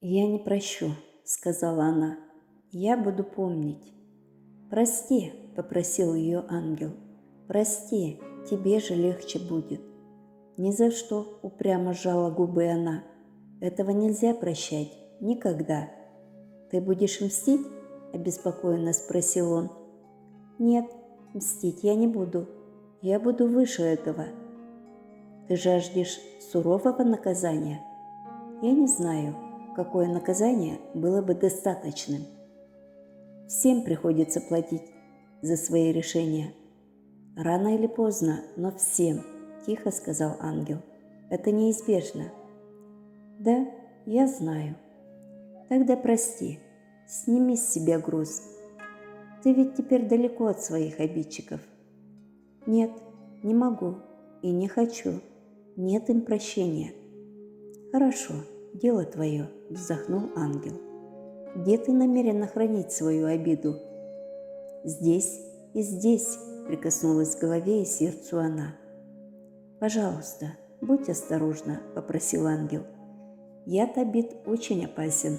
«Я не прощу», — сказала она. «Я буду помнить». «Прости», — попросил ее ангел. «Прости, тебе же легче будет». «Ни за что», — упрямо сжала губы она. «Этого нельзя прощать. Никогда». «Ты будешь мстить?» — обеспокоенно спросил он. «Нет, мстить я не буду. Я буду выше этого». «Ты жаждешь сурового наказания?» «Я не знаю, какое наказание было бы достаточным. Всем приходится платить за свои решения. Рано или поздно, но всем», – тихо сказал ангел. «Это неизбежно». «Да, я знаю». «Тогда прости, сними с себя груз. Ты ведь теперь далеко от своих обидчиков». «Нет, не могу и не хочу. Нет им прощения». «Хорошо, дело твое», – вздохнул ангел. «Где ты намерена хранить свою обиду?» «Здесь и здесь», – прикоснулась к голове и сердцу она. «Пожалуйста, будь осторожна», – попросил ангел. «Яд обид очень опасен.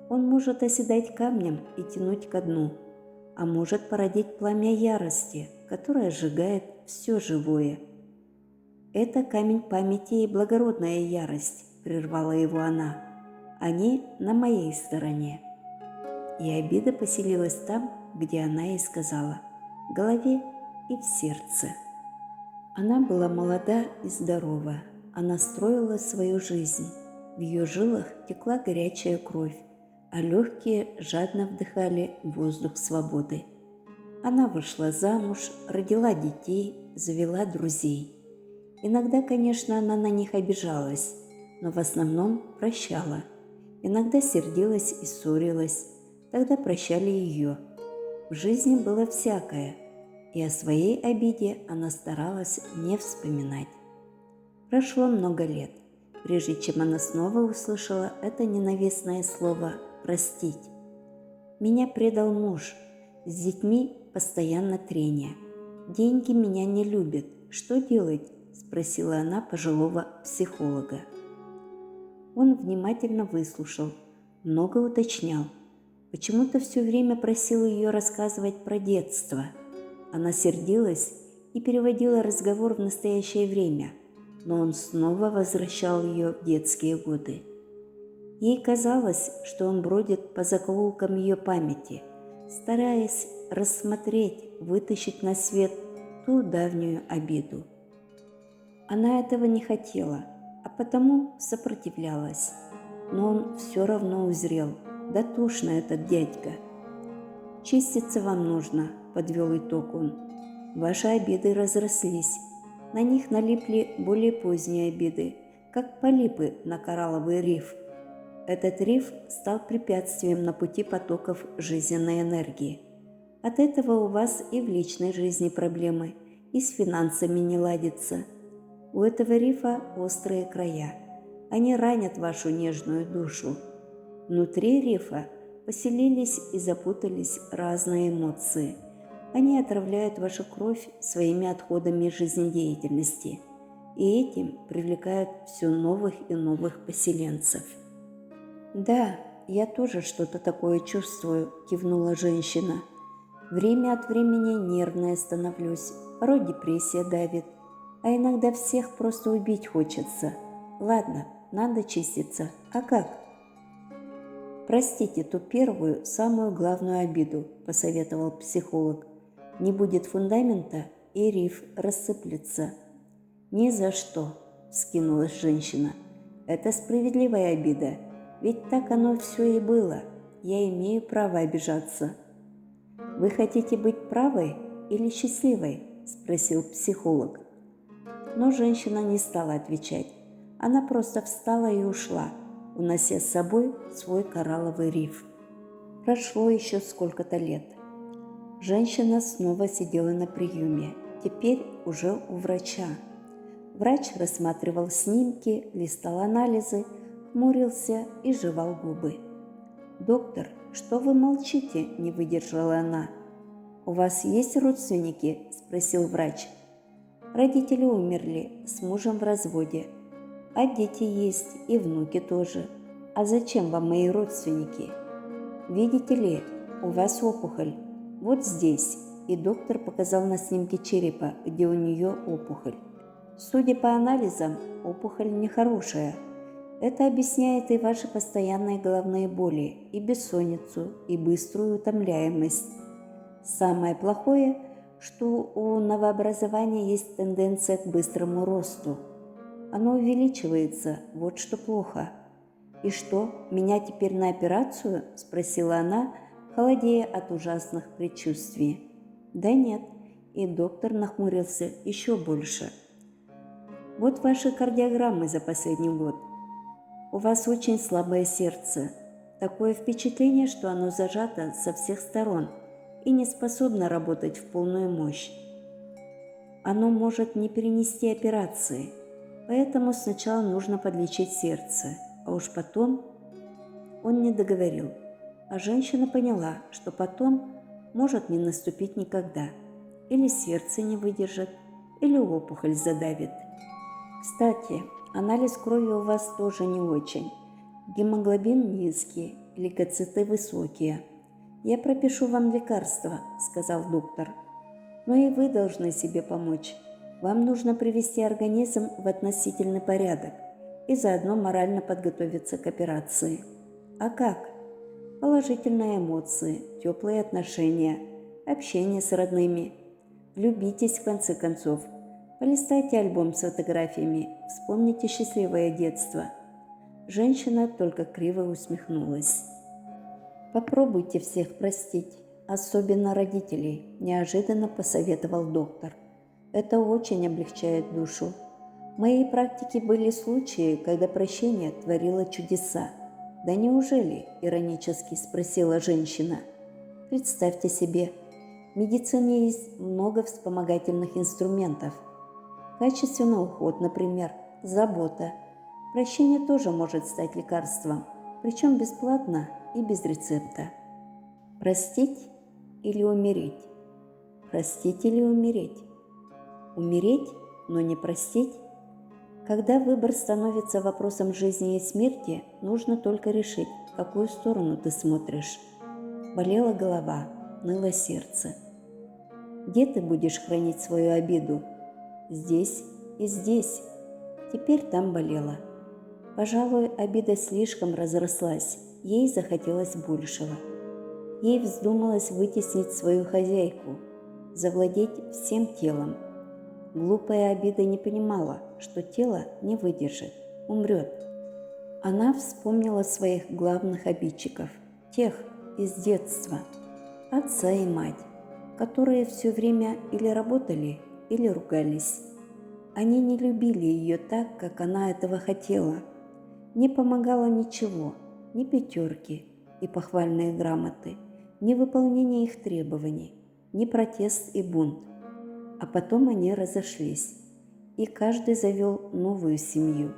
Он может оседать камнем и тянуть ко дну, а может породить пламя ярости, которое сжигает все живое». «Это камень памяти и благородная ярость», – прервала его она. «Они на моей стороне». И обида поселилась там, где она и сказала, в голове и в сердце. Она была молода и здорова, она строила свою жизнь. В ее жилах текла горячая кровь, а легкие жадно вдыхали воздух свободы. Она вышла замуж, родила детей, завела друзей. Иногда, конечно, она на них обижалась, но в основном прощала. Иногда сердилась и ссорилась, тогда прощали ее. В жизни было всякое, и о своей обиде она старалась не вспоминать. Прошло много лет, прежде чем она снова услышала это ненавистное слово «простить». «Меня предал муж, с детьми постоянно трение. Деньги меня не любят, что делать?» – спросила она пожилого психолога. Он внимательно выслушал, много уточнял. Почему-то все время просил ее рассказывать про детство. Она сердилась и переводила разговор в настоящее время, но он снова возвращал ее в детские годы. Ей казалось, что он бродит по закоулкам ее памяти, стараясь рассмотреть, вытащить на свет ту давнюю обиду. Она этого не хотела, а потому сопротивлялась. Но он все равно узрел. Да тошно этот дядька. «Чиститься вам нужно», – подвел итог он. «Ваши обиды разрослись. На них налипли более поздние обиды, как полипы на коралловый риф. Этот риф стал препятствием на пути потоков жизненной энергии. От этого у вас и в личной жизни проблемы, и с финансами не ладится. У этого рифа острые края. Они ранят вашу нежную душу. Внутри рифа поселились и запутались разные эмоции. Они отравляют вашу кровь своими отходами жизнедеятельности и этим привлекают все новых и новых поселенцев». «Да, я тоже что-то такое чувствую», – кивнула женщина. «Время от времени нервная становлюсь, порой депрессия давит, а иногда всех просто убить хочется. Ладно, надо чиститься. А как?» «Простите ту первую, самую главную обиду», – посоветовал психолог. «Не будет фундамента, и риф рассыплется». «Ни за что», – вскинулась женщина. «Это справедливая обида, ведь так оно все и было. Я имею право обижаться». «Вы хотите быть правой или счастливой?» – спросил психолог. Но женщина не стала отвечать. Она просто встала и ушла, унося с собой свой коралловый риф. Прошло еще сколько-то лет. Женщина снова сидела на приеме, теперь уже у врача. Врач рассматривал снимки, листал анализы, хмурился и жевал губы. «Доктор, что вы молчите?» – не выдержала она. «У вас есть родственники?» – спросил врач. «Родители умерли, с мужем в разводе, а дети есть и внуки тоже». «А зачем вам мои родственники? Видите ли, у вас опухоль. Вот здесь». И доктор показал на снимке черепа, где у нее опухоль. Судя по анализам, опухоль нехорошая. Это объясняет и ваши постоянные головные боли, и бессонницу, и быструю утомляемость. Самое плохое, что у новообразования есть тенденция к быстрому росту. Оно увеличивается, вот что плохо. «И что, меня теперь на операцию?» – спросила она, холодея от ужасных предчувствий. «Да нет», и доктор нахмурился еще больше. «Вот ваши кардиограммы за последний год. У вас очень слабое сердце. Такое впечатление, что оно зажато со всех сторон и не способно работать в полную мощь. Оно может не перенести операции, поэтому сначала нужно подлечить сердце, а уж потом...» Он не договорил, а женщина поняла, что потом может не наступить никогда. Или сердце не выдержит, или опухоль задавит. «Кстати, анализ крови у вас тоже не очень. Гемоглобин низкий, лейкоциты высокие. Я пропишу вам лекарства», – сказал доктор. «Но и вы должны себе помочь. Вам нужно привести организм в относительный порядок и заодно морально подготовиться к операции». «А как?» «Положительные эмоции, теплые отношения, общение с родными. Влюбитесь в конце концов. Полистайте альбом с фотографиями, вспомните счастливое детство». Женщина только криво усмехнулась. «Попробуйте всех простить, особенно родителей», – неожиданно посоветовал доктор. «Это очень облегчает душу. В моей практике были случаи, когда прощение творило чудеса». «Да неужели?» – иронически спросила женщина. «Представьте себе, в медицине есть много вспомогательных инструментов. Качественный уход, например, забота. Прощение тоже может стать лекарством, причем бесплатно и без рецепта. Простить или умереть? Простить или умереть? Умереть, но не простить? Когда выбор становится вопросом жизни и смерти, нужно только решить, в какую сторону ты смотришь». Болела голова, ныло сердце. «Где ты будешь хранить свою обиду?» «Здесь и здесь». Теперь там болело. Пожалуй, обида слишком разрослась, ей захотелось большего. Ей вздумалось вытеснить свою хозяйку, завладеть всем телом. Глупая обида не понимала, что тело не выдержит, умрет. Она вспомнила своих главных обидчиков, тех из детства, отца и мать, которые все время или работали, или ругались. Они не любили ее так, как она этого хотела. Не помогало ничего, ни пятерки и похвальные грамоты, ни выполнение их требований, ни протест и бунт. А потом они разошлись, и каждый завел новую семью,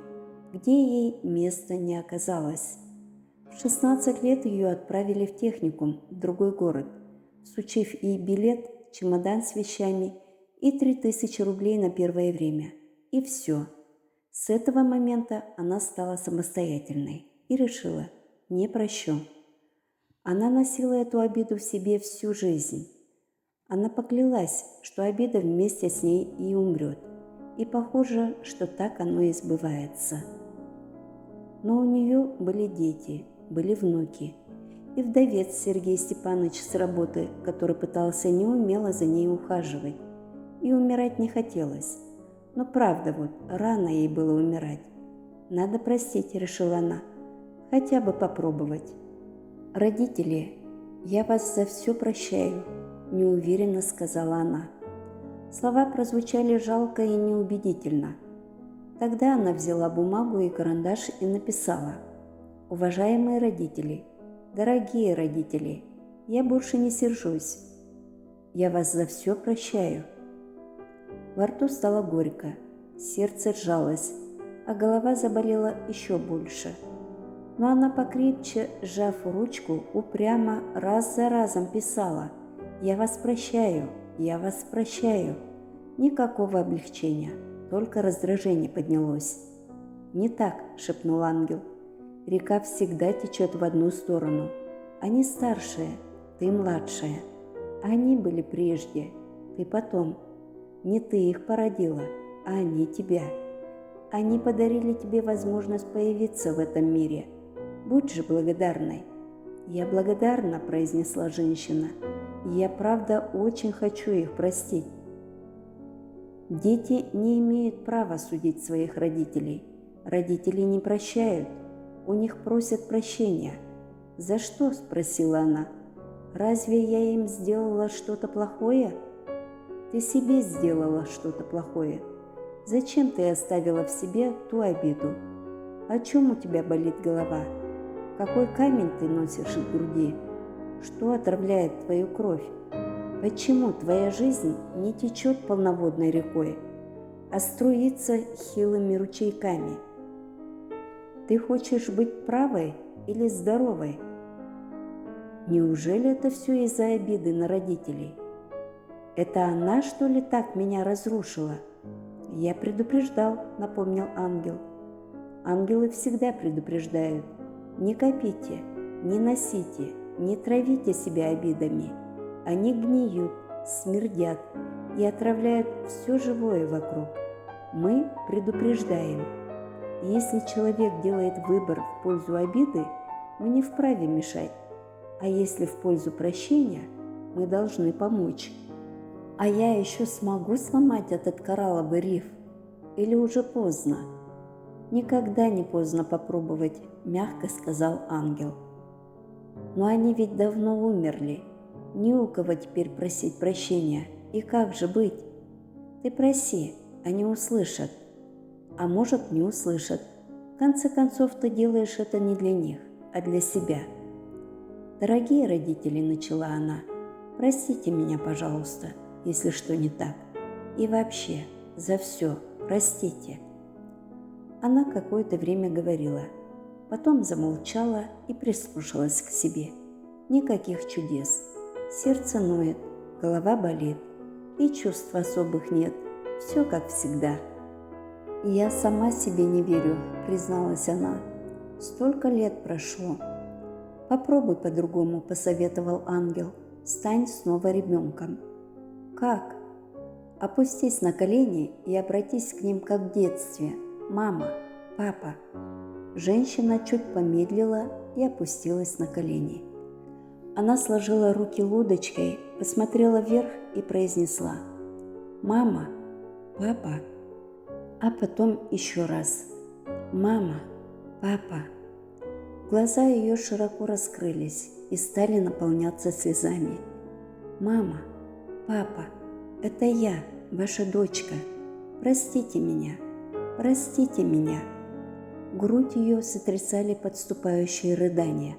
где ей места не оказалось. В 16 лет ее отправили в техникум в другой город, всучив ей билет, чемодан с вещами и 3000 рублей на первое время. И все. С этого момента она стала самостоятельной и решила: не прощу. Она носила эту обиду в себе всю жизнь. Она поклялась, что обида вместе с ней и умрет, и похоже, что так оно и сбывается. Но у нее были дети, были внуки, и вдовец Сергей Степанович с работы, который пытался неумело за ней ухаживать, и умирать не хотелось. Но правда вот, рано ей было умирать. «Надо простить», — решила она, — «хотя бы попробовать». «Родители, я вас за все прощаю», – неуверенно сказала она. Слова прозвучали жалко и неубедительно. Тогда она взяла бумагу и карандаш и написала: «Уважаемые родители, дорогие родители, я больше не сержусь. Я вас за все прощаю». Во рту стало горько, сердце сжалось, а голова заболела еще больше. Но она покрепче, сжав ручку, упрямо раз за разом писала: «Я вас прощаю, я вас прощаю». Никакого облегчения, только раздражение поднялось. «Не так», — шепнул ангел. Река всегда течет в одну сторону. Они старшие, ты младшая. Они были прежде, ты потом. Не ты их породила, а они тебя. Они подарили тебе возможность появиться в этом мире. Будь же благодарной. «Я благодарна», – произнесла женщина. «Я правда очень хочу их простить». Дети не имеют права судить своих родителей. Родители не прощают. У них просят прощения. «За что?» – спросила она. «Разве я им сделала что-то плохое?» «Ты себе сделала что-то плохое. Зачем ты оставила в себе ту обиду? О чем у тебя болит голова? Какой камень ты носишь в груди? Что отравляет твою кровь? Почему твоя жизнь не течет полноводной рекой, а струится хилыми ручейками? Ты хочешь быть правой или здоровой? Неужели это все из-за обиды на родителей? Это она, что ли, так меня разрушила? Я предупреждал, напомнил ангел. Ангелы всегда предупреждают. Не копите, не носите, не травите себя обидами. Они гниют, смердят и отравляют все живое вокруг. Мы предупреждаем. Если человек делает выбор в пользу обиды, мы не вправе мешать. А если в пользу прощения, мы должны помочь. А я еще смогу сломать этот коралловый риф? Или уже поздно? Никогда не поздно попробовать, мягко сказал ангел. Но они ведь давно умерли. Не у кого теперь просить прощения. И как же быть? Ты проси, они услышат. А может, не услышат. В конце концов, ты делаешь это не для них, а для себя. «Дорогие родители», — начала она, — «простите меня, пожалуйста, если что не так. И вообще, за все простите». Она какое-то время говорила, потом замолчала и прислушалась к себе. Никаких чудес. Сердце ноет, голова болит, и чувств особых нет. Все как всегда. «Я сама себе не верю», — призналась она. «Столько лет прошло». «Попробуй по-другому», — посоветовал ангел. «Стань снова ребенком». «Как?» «Опустись на колени и обратись к ним, как в детстве. Мама, папа». Женщина чуть помедлила и опустилась на колени. Она сложила руки лодочкой, посмотрела вверх и произнесла: «Мама, папа». А потом еще раз: «Мама, папа». Глаза ее широко раскрылись и стали наполняться слезами. «Мама, папа, это я, ваша дочка. Простите меня, простите меня». Грудь ее сотрясали подступающие рыдания,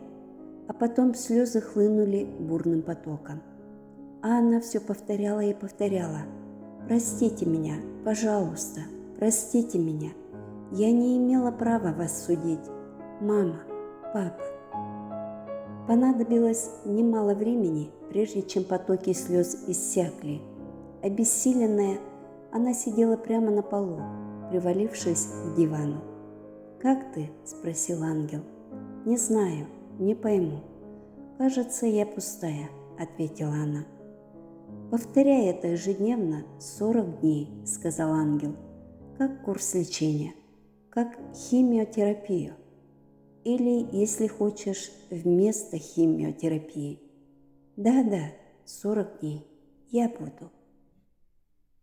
а потом слезы хлынули бурным потоком. А она все повторяла и повторяла: «Простите меня, пожалуйста, простите меня. Я не имела права вас судить. Мама, папа». Понадобилось немало времени, прежде чем потоки слез иссякли. Обессиленная, она сидела прямо на полу, привалившись к дивану. «Как ты?» – спросил ангел. «Не знаю, не пойму. Кажется, я пустая», – ответила она. «Повторяй это ежедневно 40 дней», – сказал ангел, – «как курс лечения, как химиотерапию. Или, если хочешь, вместо химиотерапии. Да-да, 40 дней. Я буду».